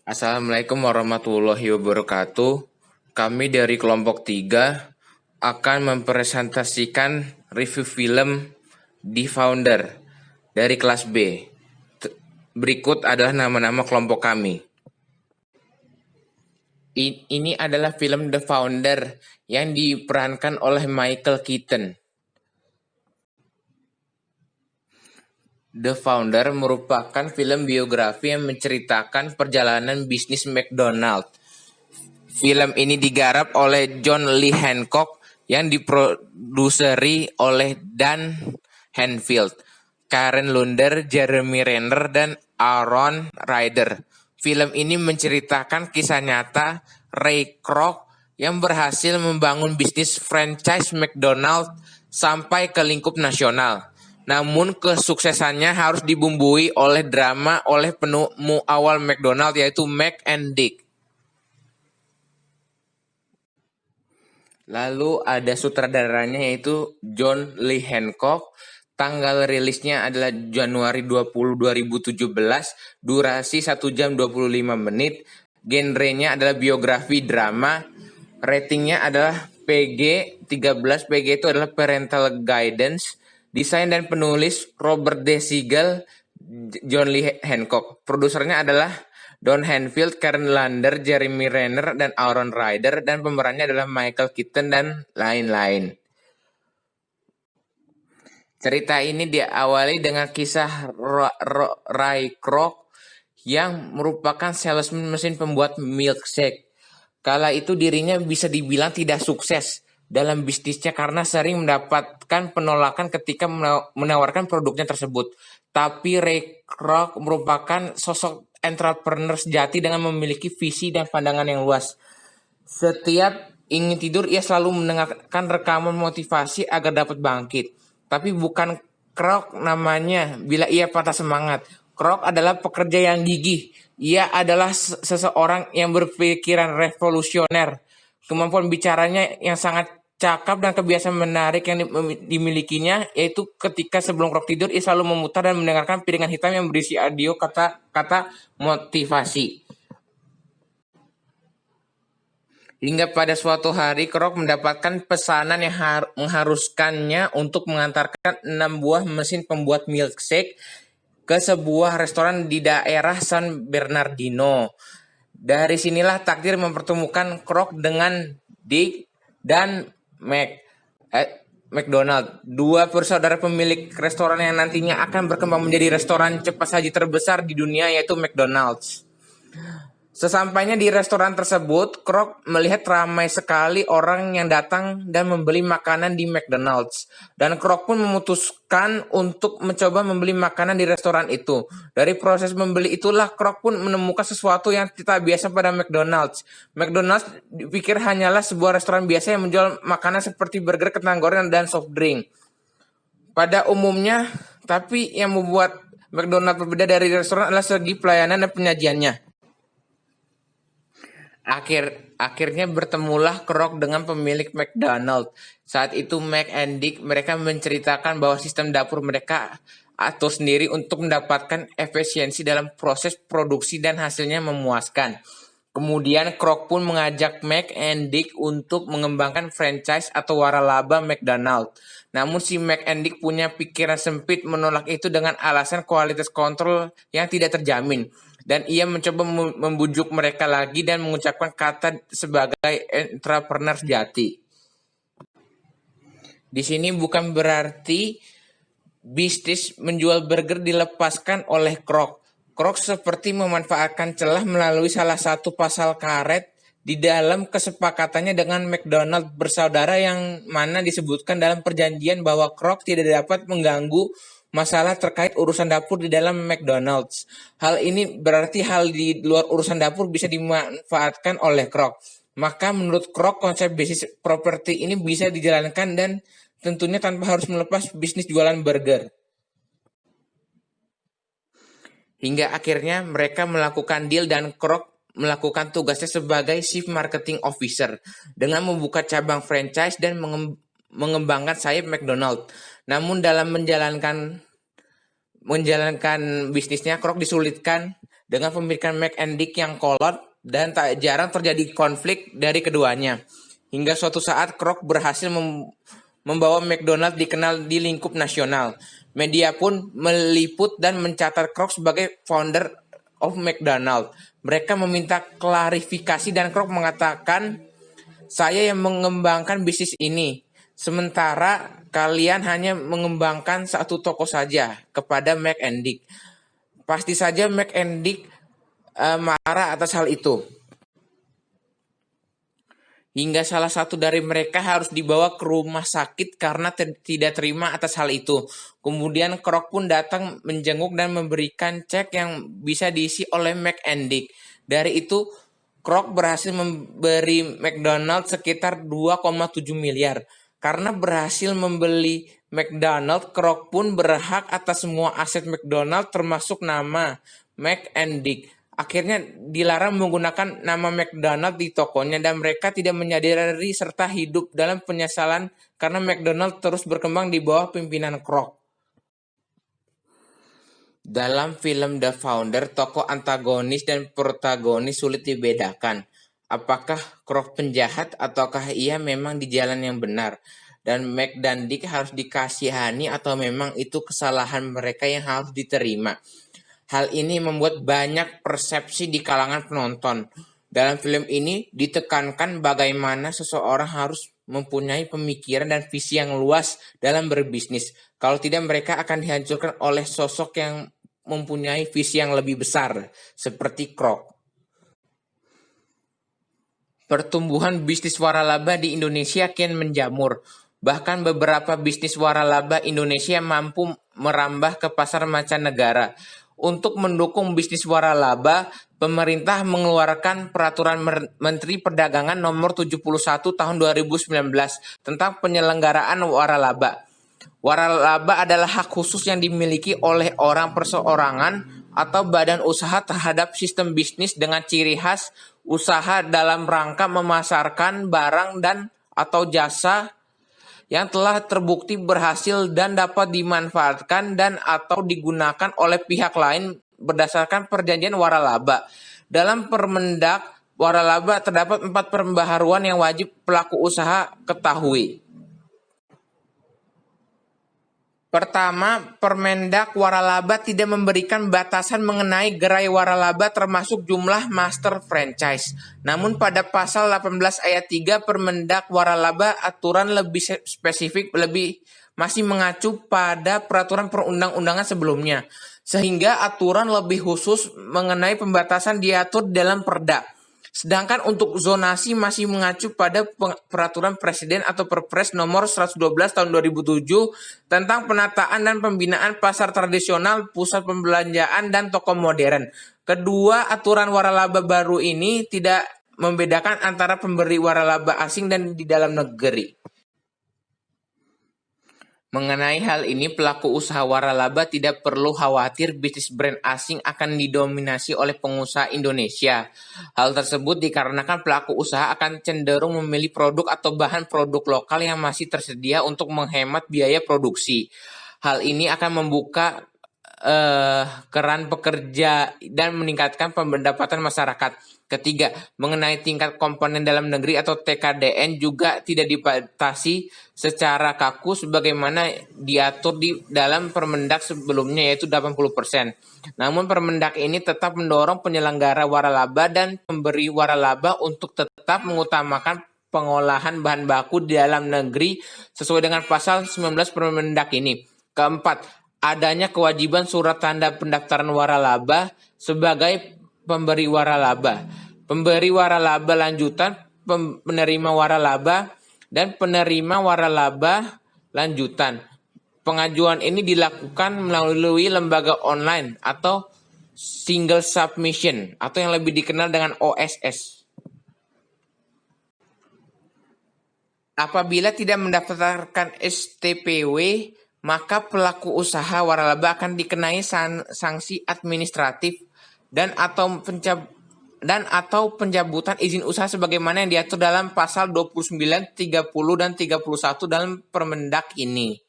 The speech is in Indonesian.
Assalamualaikum warahmatullahi wabarakatuh. Kami dari kelompok 3 akan mempresentasikan review film The Founder dari kelas B. Berikut adalah nama-nama kelompok kami. Ini adalah film The Founder yang diperankan oleh Michael Keaton. The Founder merupakan film biografi yang menceritakan perjalanan bisnis McDonald. Film ini digarap oleh John Lee Hancock yang diproduseri oleh Dan Hanfield, Karen Lunder, Jeremy Renner, dan Aaron Ryder. Film ini menceritakan kisah nyata Ray Kroc yang berhasil membangun bisnis franchise McDonald sampai ke lingkup nasional. Namun kesuksesannya harus dibumbui oleh drama oleh penemu awal McDonald yaitu Mac and Dick. Lalu ada sutradaranya yaitu John Lee Hancock. Tanggal rilisnya adalah Januari 20, 2017. Durasi 1 jam 25 menit. Genrenya adalah biografi drama. Ratingnya adalah PG 13. PG itu adalah parental guidance. Desain dan penulis Robert D. Siegel, John Lee Hancock. Produsernya adalah Don Hanfield, Karen Lunder, Jeremy Renner, dan Aaron Ryder. Dan pemerannya adalah Michael Keaton dan lain-lain. Cerita ini diawali dengan kisah Ray Kroc yang merupakan salesman mesin pembuat milkshake. Kala itu dirinya bisa dibilang tidak sukses dalam bisnisnya karena sering mendapatkan penolakan ketika menawarkan produknya tersebut. Tapi Ray Kroc merupakan sosok entrepreneur sejati dengan memiliki visi dan pandangan yang luas. Setiap ingin tidur, ia selalu mendengarkan rekaman motivasi agar dapat bangkit. Tapi bukan Kroc namanya bila ia patah semangat. Kroc adalah pekerja yang gigih. Ia adalah seseorang yang berpikiran revolusioner. Kemampuan bicaranya yang sangat cakap dan kebiasaan menarik yang dimilikinya, yaitu ketika sebelum Kroc tidur, ia selalu memutar dan mendengarkan piringan hitam yang berisi audio kata-kata motivasi. Hingga pada suatu hari, Kroc mendapatkan pesanan yang mengharuskannya untuk mengantarkan 6 buah mesin pembuat milkshake ke sebuah restoran di daerah San Bernardino. Dari sinilah takdir mempertemukan Kroc dengan Dick dan McDonald, dua bersaudara pemilik restoran yang nantinya akan berkembang menjadi restoran cepat saji terbesar di dunia, yaitu McDonald's. Sesampainya di restoran tersebut, Kroc melihat ramai sekali orang yang datang dan membeli makanan di McDonald's. Dan Kroc pun memutuskan untuk mencoba membeli makanan di restoran itu. Dari proses membeli itulah Kroc pun menemukan sesuatu yang tidak biasa pada McDonald's. McDonald's dipikir hanyalah sebuah restoran biasa yang menjual makanan seperti burger, kentang goreng, dan soft drink pada umumnya. Tapi yang membuat McDonald's berbeda dari restoran adalah segi pelayanan dan penyajiannya. Akhirnya bertemulah Kroc dengan pemilik McDonald. Saat itu Mac and Dick mereka menceritakan bahwa sistem dapur mereka atur sendiri untuk mendapatkan efisiensi dalam proses produksi dan hasilnya memuaskan. Kemudian Kroc pun mengajak Mac and Dick untuk mengembangkan franchise atau waralaba McDonald. Namun si Mac and Dick punya pikiran sempit, menolak itu dengan alasan kualitas kontrol yang tidak terjamin. Dan ia mencoba membujuk mereka lagi dan mengucapkan kata sebagai entrepreneur sejati. Di sini bukan berarti bisnis menjual burger dilepaskan oleh Kroc. Kroc seperti memanfaatkan celah melalui salah satu pasal karet di dalam kesepakatannya dengan McDonald bersaudara, yang mana disebutkan dalam perjanjian bahwa Kroc tidak dapat mengganggu masalah terkait urusan dapur di dalam McDonald's. Hal ini berarti hal di luar urusan dapur bisa dimanfaatkan oleh Kroc. Maka menurut Kroc, konsep bisnis properti ini bisa dijalankan dan tentunya tanpa harus melepas bisnis jualan burger. Hingga akhirnya mereka melakukan deal dan Kroc melakukan tugasnya sebagai Chief Marketing Officer dengan membuka cabang franchise dan mengembangkan sayap McDonald. Namun dalam menjalankan bisnisnya, Kroc disulitkan dengan pemilikan McNdick yang kolot dan tak jarang terjadi konflik dari keduanya. Hingga suatu saat Kroc berhasil membawa McDonald dikenal di lingkup nasional. Media pun meliput dan mencatat Kroc sebagai founder of McDonald. Mereka meminta klarifikasi dan Kroc mengatakan, "Saya yang mengembangkan bisnis ini, sementara kalian hanya mengembangkan satu toko saja," kepada McNdick. Pasti saja McNdick marah atas hal itu. Hingga salah satu dari mereka harus dibawa ke rumah sakit karena tidak terima atas hal itu. Kemudian Kroc pun datang menjenguk dan memberikan cek yang bisa diisi oleh McNdick. Dari itu, Kroc berhasil memberi McDonald sekitar 2,7 miliar. Karena berhasil membeli McDonald, Kroc pun berhak atas semua aset McDonald termasuk nama McNdick. Akhirnya dilarang menggunakan nama McDonald di tokonya dan mereka tidak menyadari serta hidup dalam penyesalan karena McDonald terus berkembang di bawah pimpinan Kroc. Dalam film The Founder, tokoh antagonis dan protagonis sulit dibedakan. Apakah Kroc penjahat ataukah ia memang di jalan yang benar? Dan Mac dan Dick harus dikasihani atau memang itu kesalahan mereka yang harus diterima? Hal ini membuat banyak persepsi di kalangan penonton. Dalam film ini ditekankan bagaimana seseorang harus mempunyai pemikiran dan visi yang luas dalam berbisnis. Kalau tidak, mereka akan dihancurkan oleh sosok yang mempunyai visi yang lebih besar, seperti Kroc. Pertumbuhan bisnis waralaba di Indonesia kian menjamur. Bahkan beberapa bisnis waralaba Indonesia mampu merambah ke pasar mancanegara. Untuk mendukung bisnis waralaba, pemerintah mengeluarkan Peraturan Menteri Perdagangan Nomor 71 Tahun 2019 tentang penyelenggaraan waralaba. Waralaba adalah hak khusus yang dimiliki oleh orang perseorangan atau badan usaha terhadap sistem bisnis dengan ciri khas usaha dalam rangka memasarkan barang dan atau jasa yang telah terbukti berhasil dan dapat dimanfaatkan dan atau digunakan oleh pihak lain berdasarkan perjanjian waralaba. Dalam Permendak waralaba terdapat 4 pembaharuan yang wajib pelaku usaha ketahui. Pertama, Permendak waralaba tidak memberikan batasan mengenai gerai waralaba termasuk jumlah master franchise. Namun pada pasal 18 ayat 3 Permendak waralaba aturan lebih spesifik masih mengacu pada peraturan perundang-undangan sebelumnya. Sehingga aturan lebih khusus mengenai pembatasan diatur dalam Perda. Sedangkan untuk zonasi masih mengacu pada peraturan presiden atau Perpres nomor 112 tahun 2007 tentang penataan dan pembinaan pasar tradisional, pusat pembelanjaan, dan toko modern. Kedua aturan waralaba baru ini tidak membedakan antara pemberi waralaba asing dan di dalam negeri. Mengenai hal ini, pelaku usaha waralaba tidak perlu khawatir bisnis brand asing akan didominasi oleh pengusaha Indonesia. Hal tersebut dikarenakan pelaku usaha akan cenderung memilih produk atau bahan produk lokal yang masih tersedia untuk menghemat biaya produksi. Hal ini akan membuka keran pekerja dan meningkatkan pendapatan masyarakat. Ketiga, mengenai tingkat komponen dalam negeri atau TKDN juga tidak dibatasi secara kaku sebagaimana diatur di dalam Permendak sebelumnya yaitu 80%. Namun Permendak ini tetap mendorong penyelenggara waralaba dan pemberi waralaba untuk tetap mengutamakan pengolahan bahan baku di dalam negeri sesuai dengan pasal 19 Permendak ini. Keempat, adanya kewajiban surat tanda pendaftaran waralaba sebagai pemberi waralaba, pemberi waralaba lanjutan, penerima waralaba, dan penerima waralaba lanjutan. Pengajuan ini dilakukan melalui lembaga online atau single submission atau yang lebih dikenal dengan OSS. Apabila tidak mendaftarkan STPW, maka pelaku usaha waralaba akan dikenai sanksi administratif dan atau pencabutan izin usaha sebagaimana yang diatur dalam pasal 29, 30, dan 31 dalam Permendak ini.